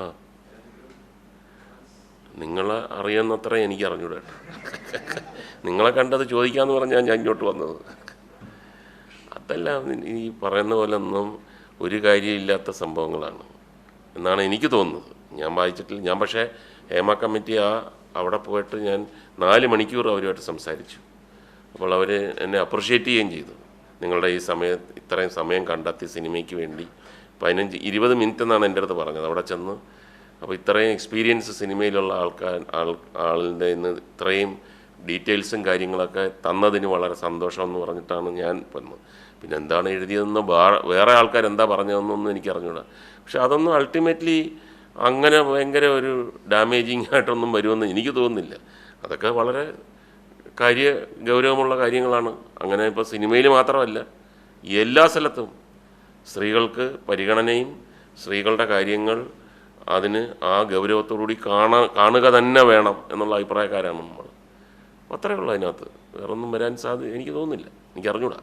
ആ, നിങ്ങളെ അറിയുന്നത്ര എനിക്ക് അറിഞ്ഞൂടാ. നിങ്ങളെ കണ്ടത് ചോദിക്കാമെന്ന് പറഞ്ഞാൽ ഞാൻ ഇങ്ങോട്ട് വന്നത്. അതെല്ലാം ഈ പറയുന്ന പോലെ ഒന്നും ഒരു കാര്യമില്ലാത്ത സംഭവങ്ങളാണ് എന്നാണ് എനിക്ക് തോന്നുന്നത്. ഞാൻ വായിച്ചിട്ടില്ല. ഞാൻ പക്ഷേ ഹേമ കമ്മിറ്റി അവിടെ പോയിട്ട് ഞാൻ 4 മണിക്കൂർ അവരുമായിട്ട് സംസാരിച്ചു. അപ്പോൾ അവർ എന്നെ അപ്രിഷ്യേറ്റ് ചെയ്യുകയും ചെയ്തു. നിങ്ങളുടെ ഈ ഇത്രയും സമയം കണ്ടെത്തി സിനിമയ്ക്ക് വേണ്ടി 15-20 മിനിറ്റ് എന്നാണ് എൻ്റെ അടുത്ത് പറഞ്ഞത് അവിടെ ചെന്ന്. അപ്പോൾ ഇത്രയും എക്സ്പീരിയൻസ് സിനിമയിലുള്ള ആളിൻ്റെ ഇന്ന് ഇത്രയും ഡീറ്റെയിൽസും കാര്യങ്ങളൊക്കെ തന്നതിന് വളരെ സന്തോഷമെന്ന് പറഞ്ഞിട്ടാണ് ഞാൻ വന്നത്. പിന്നെ എന്താണ് എഴുതിയതെന്ന് വേറെ ആൾക്കാർ എന്താ പറഞ്ഞതെന്നൊന്നും എനിക്ക് അറിഞ്ഞൂടാ. പക്ഷെ അതൊന്നും അൾട്ടിമേറ്റ്ലി അങ്ങനെ ഭയങ്കര ഒരു ഡാമേജിങ് ആയിട്ടൊന്നും വരുമെന്ന് എനിക്ക് തോന്നുന്നില്ല. അതൊക്കെ വളരെ ഗൗരവമുള്ള കാര്യങ്ങളാണ്. അങ്ങനെ ഇപ്പോൾ സിനിമയിൽ മാത്രമല്ല, എല്ലാ സ്ഥലത്തും സ്ത്രീകൾക്ക് പരിഗണനയും സ്ത്രീകളുടെ കാര്യങ്ങൾ അതിന് ആ ഗൗരവത്തോടുകൂടി കാണുക തന്നെ വേണം എന്നുള്ള അഭിപ്രായക്കാരാണ് നമ്മൾ. അത്രയേ ഉള്ളൂ അതിനകത്ത്. വേറൊന്നും വരാൻ എനിക്ക് തോന്നുന്നില്ല. എനിക്ക് അറിഞ്ഞൂടാ.